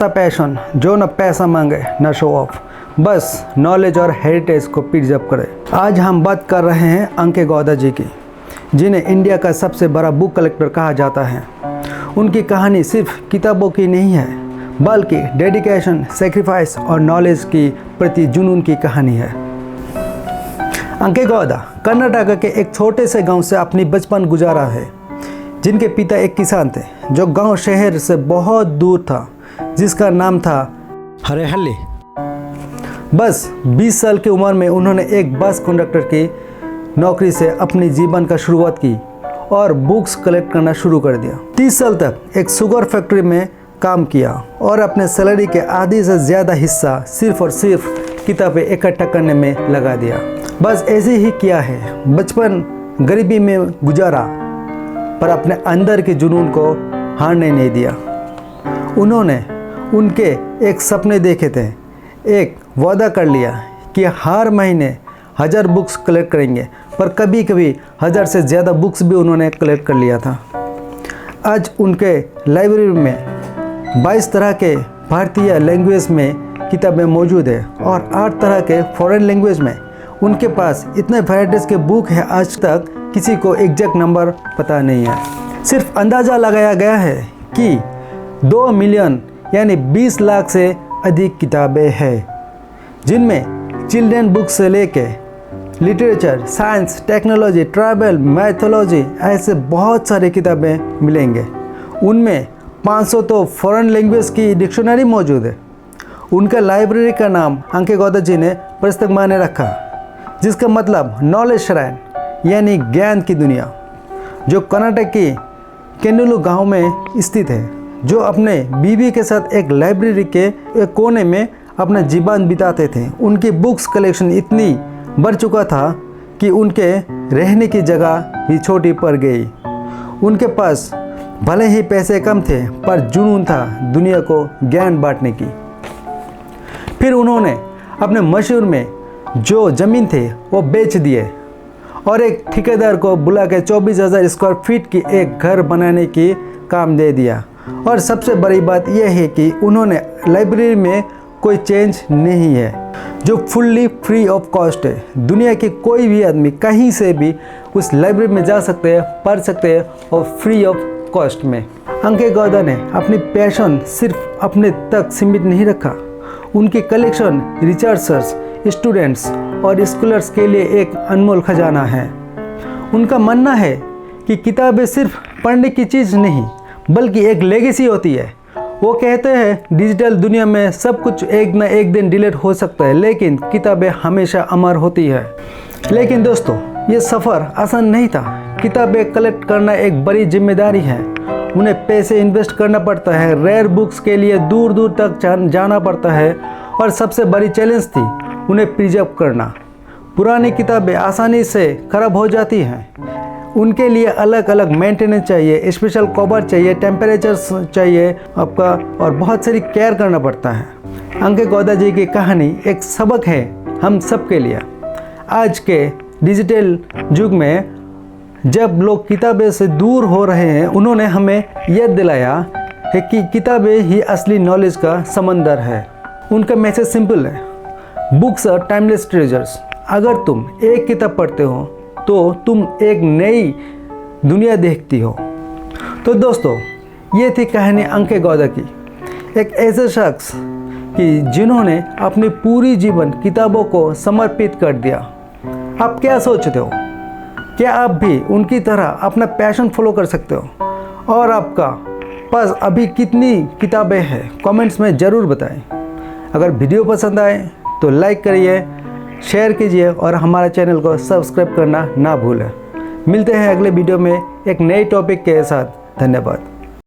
ऐसा पैशन जो न पैसा मांगे न शो ऑफ, बस नॉलेज और हेरिटेज को प्रिजर्व करे। आज हम बात कर रहे हैं अंके गौड़ा जी की, जिन्हें इंडिया का सबसे बड़ा बुक कलेक्टर कहा जाता है। उनकी कहानी सिर्फ किताबों की नहीं है, बल्कि डेडिकेशन, सेक्रीफाइस और नॉलेज की प्रति जुनून की कहानी है। अंके गौड़ा कर्नाटक के एक छोटे से गांव से अपनी बचपन गुजारा है, जिनके पिता एक किसान थे जो गांव शहर से बहुत दूर था, जिसका नाम था हरेहल्ली। बस 20 साल की उम्र में उन्होंने एक बस कंडक्टर की नौकरी से अपनी जीवन का शुरुआत की और बुक्स कलेक्ट करना शुरू कर दिया। 30 साल तक एक शुगर फैक्ट्री में काम किया और अपने सैलरी के आधे से ज़्यादा हिस्सा सिर्फ और सिर्फ किताबें इकट्ठा करने में लगा दिया। बस ऐसे ही किया है। बचपन गरीबी में गुजारा, पर अपने अंदर के जुनून को हारने नहीं दिया। उन्होंने उनके एक सपने देखे थे, एक वादा कर लिया कि हर महीने 1000 बुक्स कलेक्ट करेंगे, पर कभी कभी 1000 से ज़्यादा बुक्स भी उन्होंने कलेक्ट कर लिया था। आज उनके लाइब्रेरी में 22 तरह के भारतीय लैंग्वेज में किताबें मौजूद है और 8 तरह के फॉरेन लैंग्वेज में। उनके पास इतने वैराइटीज़ के बुक है, आज तक किसी को एग्जैक्ट नंबर पता नहीं है। सिर्फ अंदाज़ा लगाया गया है कि 2 मिलियन यानी 20 लाख से अधिक किताबें हैं, जिनमें चिल्ड्रन बुक्स से लेके literature, science, technology, travel, mythology, ऐसे बहुत सारी किताबें मिलेंगे। उनमें 500 तो फॉरेन लैंग्वेज की डिक्शनरी मौजूद है। उनका लाइब्रेरी का नाम अंके गौड़ा जी ने पुस्तक माने रखा, जिसका मतलब नॉलेज श्राइन यानी ज्ञान की दुनिया, जो कर्नाटक की केन्नूलू गांव में स्थित है, जो अपने बीवी के साथ एक लाइब्रेरी के एक कोने में अपना जीवन बिताते थे। उनकी बुक्स कलेक्शन इतनी बढ़ चुका था कि उनके रहने की जगह भी छोटी पड़ गई। उनके पास भले ही पैसे कम थे, पर जुनून था दुनिया को ज्ञान बांटने की। फिर उन्होंने अपने मशहूर में जो ज़मीन थे वो बेच दिए और एक ठेकेदार को बुला के 24,000 स्क्वायर फीट की एक घर बनाने की काम दे दिया। और सबसे बड़ी बात यह है कि उन्होंने लाइब्रेरी में कोई चेंज नहीं है, जो फुल्ली फ्री ऑफ कॉस्ट है। दुनिया के कोई भी आदमी कहीं से भी उस लाइब्रेरी में जा सकते हैं, पढ़ सकते हैं और फ्री ऑफ कॉस्ट में। अंके गौड़ा ने अपनी पैशन सिर्फ अपने तक सीमित नहीं रखा। उनकी कलेक्शन रिसर्चर्स, स्टूडेंट्स और स्कॉलर्स के लिए एक अनमोल खजाना है। उनका मानना है कि किताबें सिर्फ पढ़ने की चीज़ नहीं, बल्कि एक लेगेसी होती है। वो कहते हैं डिजिटल दुनिया में सब कुछ एक न एक दिन डिलीट हो सकता है, लेकिन किताबें हमेशा अमर होती है। लेकिन दोस्तों, ये सफ़र आसान नहीं था। किताबें कलेक्ट करना एक बड़ी जिम्मेदारी है। उन्हें पैसे इन्वेस्ट करना पड़ता है, रेयर बुक्स के लिए दूर दूर तक जाना पड़ता है, और सबसे बड़ी चैलेंज थी उन्हें प्रिजर्व करना। पुरानी किताबें आसानी से ख़राब हो जाती हैं। उनके लिए अलग अलग मेंटेनेंस चाहिए, स्पेशल कवर चाहिए, टेम्परेचर चाहिए आपका, और बहुत सारी केयर करना पड़ता है। अंके गौड़ा जी की कहानी एक सबक है हम सब के लिए। आज के डिजिटल युग में जब लोग किताबें से दूर हो रहे हैं, उन्होंने हमें याद दिलाया है कि किताबें ही असली नॉलेज का समंदर है। उनका मैसेज सिंपल है, बुक्स आर टाइमलेस ट्रेजर्स। अगर तुम एक किताब पढ़ते हो तो तुम एक नई दुनिया देखती हो। तो दोस्तों, ये थी कहानी अंके गौड़ा की, एक ऐसे शख्स कि जिन्होंने अपनी पूरी जीवन किताबों को समर्पित कर दिया। आप क्या सोचते हो? क्या आप भी उनकी तरह अपना पैशन फॉलो कर सकते हो? और आपका पास अभी कितनी किताबें हैं, कमेंट्स में ज़रूर बताएं। अगर वीडियो पसंद आए तो लाइक करिए, शेयर कीजिए और हमारे चैनल को सब्सक्राइब करना ना भूलें। मिलते हैं अगले वीडियो में एक नए टॉपिक के साथ। धन्यवाद।